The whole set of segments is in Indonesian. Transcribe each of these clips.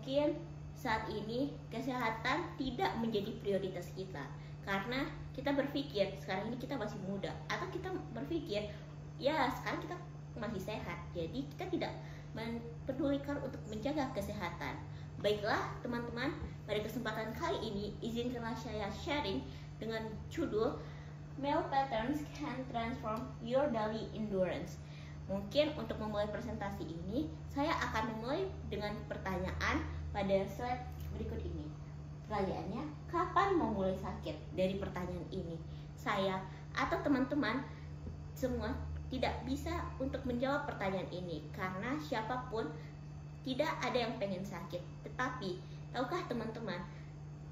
mungkin saat ini kesehatan tidak menjadi prioritas kita karena kita berpikir sekarang ini kita masih muda, atau kita berpikir ya sekarang kita masih sehat, jadi kita tidak mempedulikan untuk menjaga kesehatan. Baiklah teman-teman, pada kesempatan kali ini izinkanlah saya sharing dengan judul Meal Patterns Can Transform Your Daily Endurance. Mungkin untuk memulai presentasi ini, saya akan memulai dengan pertanyaan pada slide berikut ini. Pertanyaannya, kapan mau mulai sakit? Dari pertanyaan ini, saya atau teman-teman semua tidak bisa untuk menjawab pertanyaan ini karena siapapun tidak ada yang pengen sakit. Tetapi, tahukah teman-teman,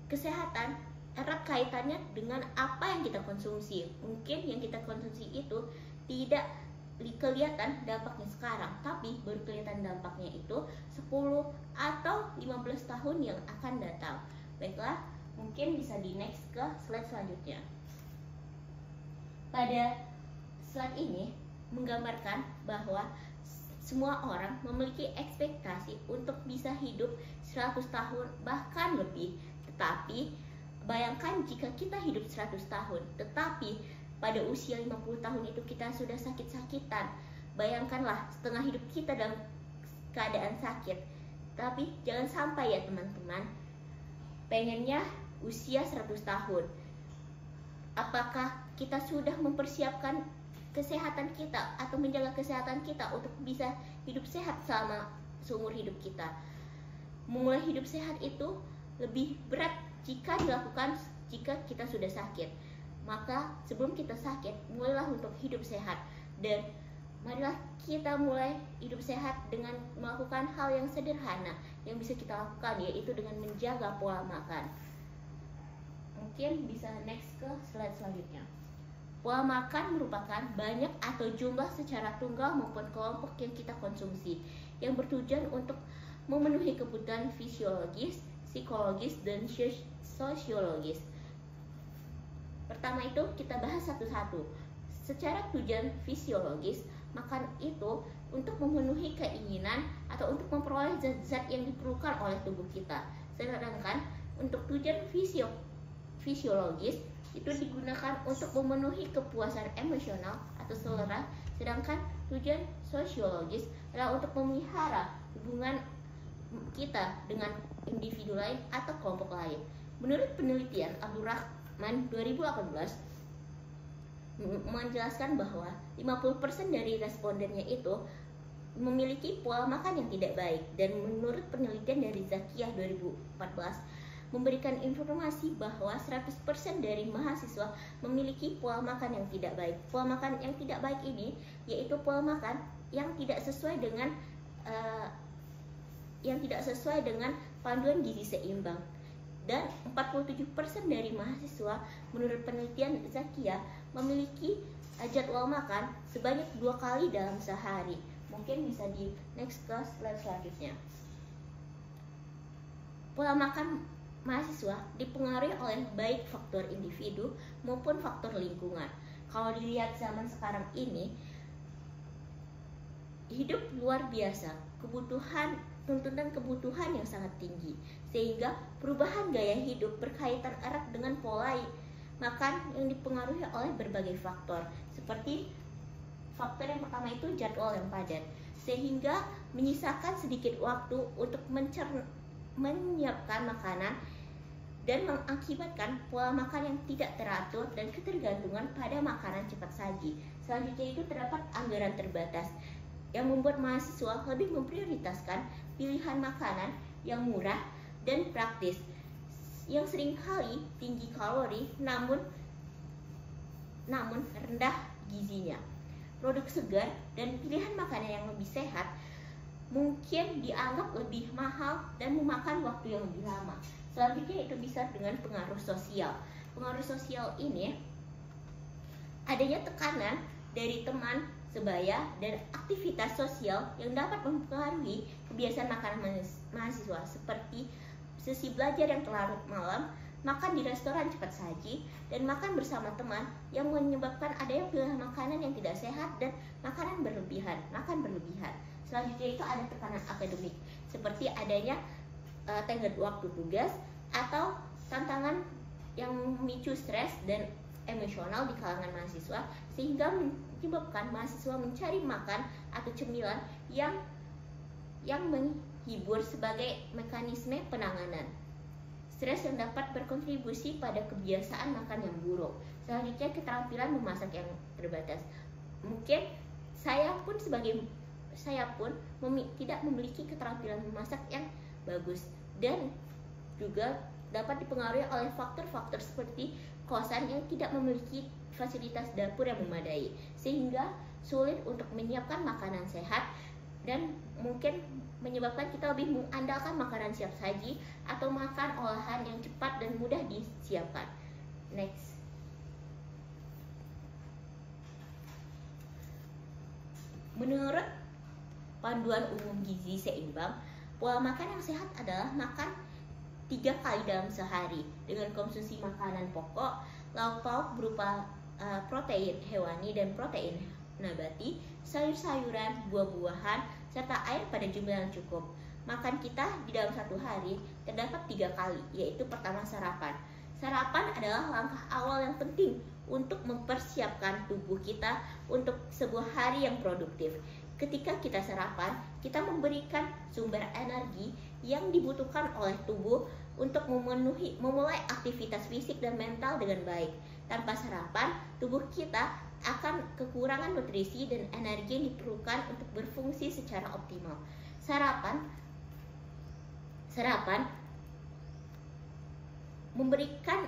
kesehatan erat kaitannya dengan apa yang kita konsumsi. Mungkin yang kita konsumsi itu tidak kelihatan dampaknya sekarang, tapi baru kelihatan dampaknya itu 10 atau 15 tahun yang akan datang. Baiklah, mungkin bisa di next ke slide selanjutnya. Pada slide ini menggambarkan bahwa semua orang memiliki ekspektasi untuk bisa hidup 100 tahun bahkan lebih. Tetapi bayangkan jika kita hidup 100 tahun, tetapi pada usia 50 tahun itu kita sudah sakit-sakitan. Bayangkanlah setengah hidup kita dalam keadaan sakit. Tapi jangan sampai ya teman-teman, pengennya usia 100 tahun. Apakah kita sudah mempersiapkan kesehatan kita atau menjaga kesehatan kita untuk bisa hidup sehat selama seumur hidup kita? Memulai hidup sehat itu lebih berat jika dilakukan jika kita sudah sakit. Maka sebelum kita sakit, mulailah untuk hidup sehat. Dan marilah kita mulai hidup sehat dengan melakukan hal yang sederhana yang bisa kita lakukan, yaitu dengan menjaga pola makan. Mungkin bisa next ke slide selanjutnya. Pola makan merupakan banyak atau jumlah secara tunggal maupun kelompok yang kita konsumsi, yang bertujuan untuk memenuhi kebutuhan fisiologis, psikologis, dan sosiologis. Pertama itu kita bahas satu-satu. Secara tujuan fisiologis, makan itu untuk memenuhi keinginan atau untuk memperoleh zat-zat yang diperlukan oleh tubuh kita. Sedangkan untuk tujuan fisiologis itu digunakan untuk memenuhi kepuasan emosional atau selera. Sedangkan tujuan sosiologis adalah untuk memelihara hubungan kita dengan individu lain atau kelompok lain. Menurut penelitian Abdurrahman 2018 menjelaskan bahwa 50% dari respondennya itu memiliki pola makan yang tidak baik, dan menurut penelitian dari Zakiyah 2014 memberikan informasi bahwa 100% dari mahasiswa memiliki pola makan yang tidak baik. Pola makan yang tidak baik ini yaitu pola makan yang tidak sesuai dengan panduan gizi seimbang. Dan 47% dari mahasiswa menurut penelitian Zakiyah memiliki jadwal makan sebanyak 2 kali dalam sehari. Mungkin bisa di next ke slide selanjutnya. Pola makan mahasiswa dipengaruhi oleh baik faktor individu maupun faktor lingkungan. Kalau dilihat zaman sekarang ini, hidup luar biasa, tuntutan kebutuhan yang sangat tinggi, sehingga perubahan gaya hidup berkaitan erat dengan pola makan yang dipengaruhi oleh berbagai faktor. Seperti faktor yang pertama itu jadwal yang padat, sehingga menyisakan sedikit waktu untuk menyiapkan makanan dan mengakibatkan pola makan yang tidak teratur dan ketergantungan pada makanan cepat saji. Selanjutnya itu terdapat anggaran terbatas yang membuat mahasiswa lebih memprioritaskan pilihan makanan yang murah dan praktis, yang seringkali tinggi kalori namun rendah gizinya. Produk segar dan pilihan makanan yang lebih sehat mungkin dianggap lebih mahal dan memakan waktu yang lebih lama. Selanjutnya itu bisa dengan pengaruh sosial. Pengaruh sosial ini adanya tekanan dari teman sebaya dan aktivitas sosial yang dapat mempengaruhi kebiasaan makanan mahasiswa, seperti sesi belajar yang terlarut malam, makan di restoran cepat saji, dan makan bersama teman yang menyebabkan adanya pilihan makanan yang tidak sehat dan makan berlebihan. Selanjutnya itu ada tekanan akademik, seperti adanya tenggat waktu tugas atau tantangan yang memicu stres dan emosional di kalangan mahasiswa, sehingga menyebabkan mahasiswa mencari makan atau cemilan yang menghibur sebagai mekanisme penanganan stres yang dapat berkontribusi pada kebiasaan makan yang buruk. Selanjutnya, keterampilan memasak yang terbatas. Mungkin saya pun tidak memiliki keterampilan memasak yang bagus, dan juga dapat dipengaruhi oleh faktor-faktor seperti kosan yang tidak memiliki fasilitas dapur yang memadai, sehingga sulit untuk menyiapkan makanan sehat dan mungkin menyebabkan kita lebih mengandalkan makanan siap saji atau makan olahan yang cepat dan mudah disiapkan. Next. Menurut Panduan Umum Gizi Seimbang, pola makan yang sehat adalah makan 3 kali dalam sehari dengan konsumsi makanan pokok, lauk pauk berupa protein hewani dan protein nabati, sayur-sayuran, buah-buahan, serta air pada jumlah yang cukup. Makan kita di dalam satu hari terdapat 3 kali, yaitu pertama sarapan. Sarapan adalah langkah awal yang penting untuk mempersiapkan tubuh kita untuk sebuah hari yang produktif. Ketika kita sarapan, kita memberikan sumber energi yang dibutuhkan oleh tubuh untuk memulai aktivitas fisik dan mental dengan baik. Tanpa sarapan, tubuh kita akan kekurangan nutrisi dan energi yang diperlukan untuk berfungsi secara optimal. Sarapan memberikan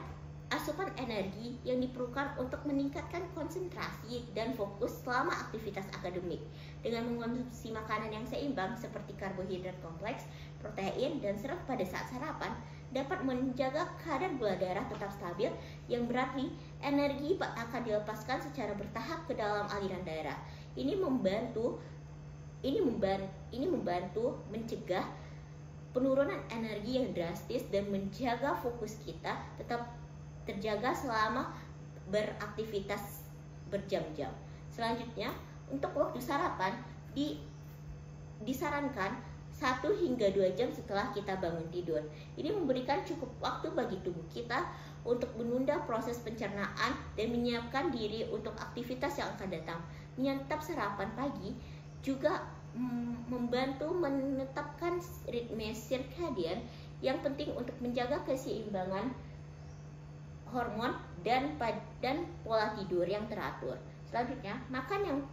asupan energi yang diperlukan untuk meningkatkan konsentrasi dan fokus selama aktivitas akademik. Dengan mengkonsumsi makanan yang seimbang seperti karbohidrat kompleks, protein, dan serat pada saat sarapan dapat menjaga kadar gula darah tetap stabil, yang berarti energi akan dilepaskan secara bertahap ke dalam aliran darah. Ini membantu mencegah penurunan energi yang drastis dan menjaga fokus kita tetap terjaga selama beraktivitas berjam-jam. Selanjutnya, untuk waktu sarapan disarankan 1 hingga 2 jam setelah kita bangun tidur. Ini memberikan cukup waktu bagi tubuh kita untuk menunda proses pencernaan dan menyiapkan diri untuk aktivitas yang akan datang. Menyantap sarapan pagi juga membantu menetapkan ritme sirkadian yang penting untuk menjaga keseimbangan hormon dan pola tidur yang teratur. Selanjutnya, makan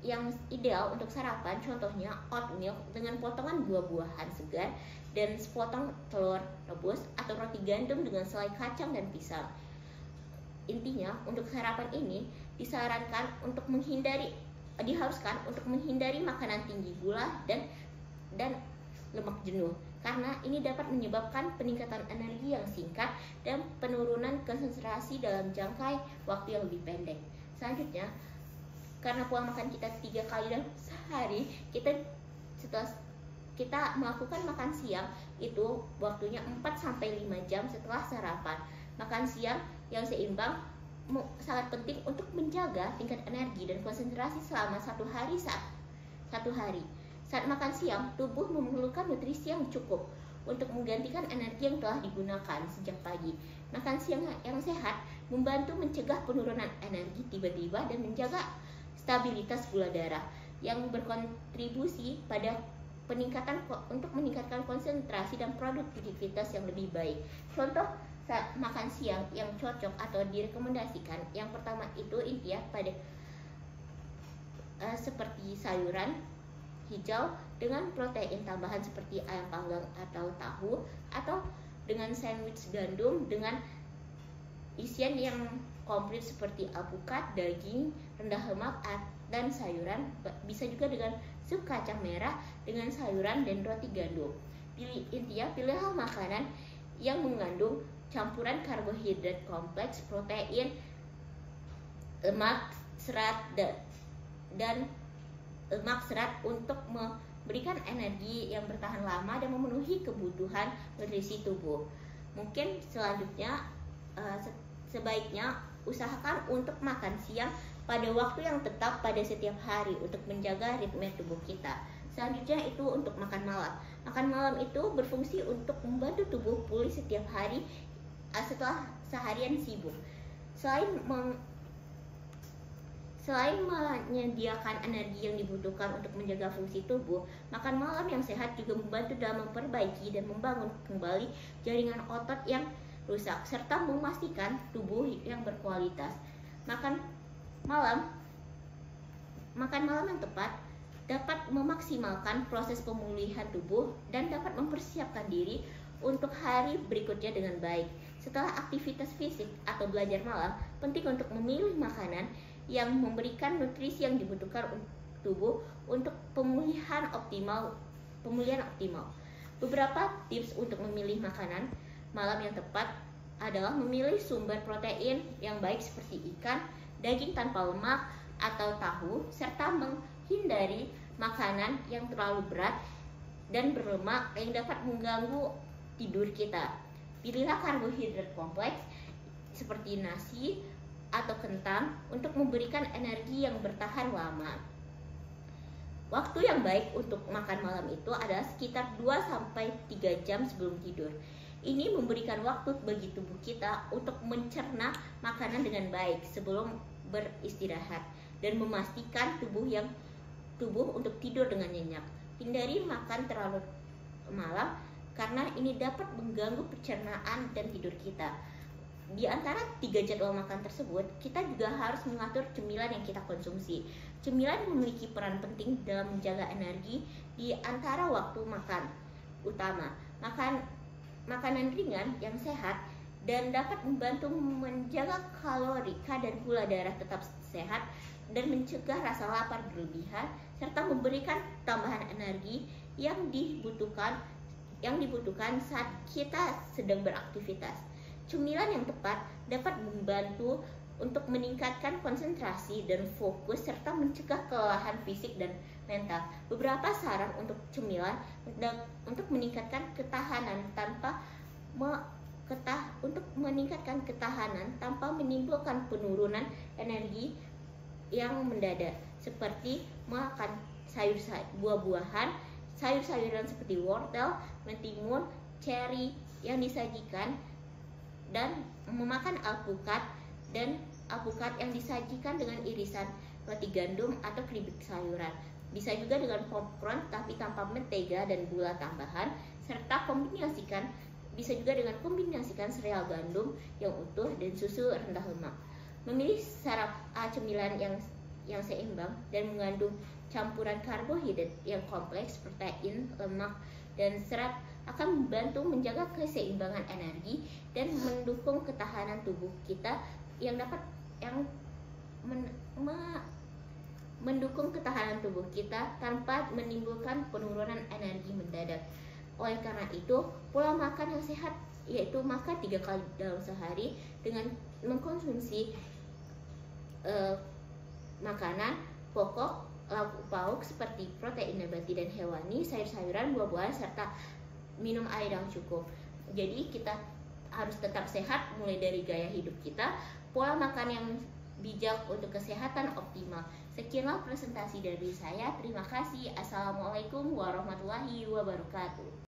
yang ideal untuk sarapan, contohnya oatmeal dengan potongan buah-buahan segar dan sepotong telur rebus atau roti gandum dengan selai kacang dan pisang. Intinya, untuk sarapan ini diharuskan untuk menghindari makanan tinggi gula dan lemak jenuh, karena ini dapat menyebabkan peningkatan energi yang singkat dan penurunan konsentrasi dalam jangka waktu yang lebih pendek. Selanjutnya, karena pola makan kita 3 kali dalam sehari, setelah kita melakukan makan siang itu waktunya 4-5 jam setelah sarapan. Makan siang yang seimbang sangat penting untuk menjaga tingkat energi dan konsentrasi selama satu hari. Saat makan siang, tubuh memerlukan nutrisi yang cukup untuk menggantikan energi yang telah digunakan sejak pagi. Makan siang yang sehat membantu mencegah penurunan energi tiba-tiba dan menjaga stabilitas gula darah yang berkontribusi pada untuk meningkatkan konsentrasi dan produktivitas yang lebih baik. Contoh saat makan siang yang cocok atau direkomendasikan, yang pertama itu intinya pada seperti sayuran hijau dengan protein tambahan seperti ayam panggang atau tahu, atau dengan sandwich gandum dengan isian yang komplit seperti alpukat, daging, rendah lemak, dan sayuran. Bisa juga dengan sup kacang merah dengan sayuran dan roti gandum. Pilihlah makanan yang mengandung campuran karbohidrat kompleks, protein, lemak, serat, dan lemak serat untuk memberikan energi yang bertahan lama dan memenuhi kebutuhan nutrisi tubuh. Mungkin selanjutnya sebaiknya usahakan untuk makan siang pada waktu yang tetap pada setiap hari untuk menjaga ritme tubuh kita. Selanjutnya itu untuk makan malam. Makan malam itu berfungsi untuk membantu tubuh pulih setiap hari setelah seharian sibuk. Selain menyediakan energi yang dibutuhkan untuk menjaga fungsi tubuh, makan malam yang sehat juga membantu dalam memperbaiki dan membangun kembali jaringan otot yang rusak, serta memastikan tubuh yang berkualitas. Makan malam yang tepat dapat memaksimalkan proses pemulihan tubuh dan dapat mempersiapkan diri untuk hari berikutnya dengan baik. Setelah aktivitas fisik atau belajar malam, penting untuk memilih makanan yang memberikan nutrisi yang dibutuhkan tubuh untuk pemulihan optimal. Beberapa tips untuk memilih makanan malam yang tepat adalah memilih sumber protein yang baik seperti ikan, daging tanpa lemak atau tahu, serta menghindari makanan yang terlalu berat dan berlemak yang dapat mengganggu tidur kita. Pilihlah karbohidrat kompleks seperti nasi atau kentang untuk memberikan energi yang bertahan lama. Waktu yang baik untuk makan malam itu adalah sekitar 2-3 jam sebelum tidur. Ini memberikan waktu bagi tubuh kita untuk mencerna makanan dengan baik sebelum beristirahat dan memastikan tubuh untuk tidur dengan nyenyak. Hindari makan terlalu malam karena ini dapat mengganggu pencernaan dan tidur kita. Di antara 3 jadwal makan tersebut, kita juga harus mengatur cemilan yang kita konsumsi. Cemilan memiliki peran penting dalam menjaga energi di antara waktu makan utama. Makanan ringan yang sehat dan dapat membantu menjaga kalori, kadar gula darah tetap sehat dan mencegah rasa lapar berlebihan, serta memberikan tambahan energi yang dibutuhkan saat kita sedang beraktivitas. Cemilan yang tepat dapat membantu untuk meningkatkan konsentrasi dan fokus serta mencegah kelelahan fisik dan mental. Beberapa saran untuk cemilan untuk meningkatkan ketahanan tanpa menimbulkan penurunan energi yang mendadak, seperti makan buah-buahan, sayur-sayuran seperti wortel, mentimun, ceri yang disajikan, dan memakan alpukat yang disajikan dengan irisan roti gandum atau keripik sayuran. Bisa juga dengan popcorn tapi tanpa mentega dan gula tambahan, serta bisa juga dengan kombinasikan sereal gandum yang utuh dan susu rendah lemak. Memilih cemilan yang seimbang dan mengandung campuran karbohidrat yang kompleks, protein, lemak, dan serat akan membantu menjaga keseimbangan energi dan mendukung ketahanan tubuh kita mendukung ketahanan tubuh kita tanpa menimbulkan penurunan energi mendadak. Oleh karena itu, pola makan yang sehat yaitu makan 3 kali dalam sehari dengan mengkonsumsi makanan pokok, lauk pauk seperti protein nabati dan hewani, sayur-sayuran, buah-buahan, serta minum air yang cukup. Jadi kita harus tetap sehat mulai dari gaya hidup kita, pola makan yang bijak untuk kesehatan optimal. Sekianlah presentasi dari saya. Terima kasih. Assalamualaikum warahmatullahi wabarakatuh.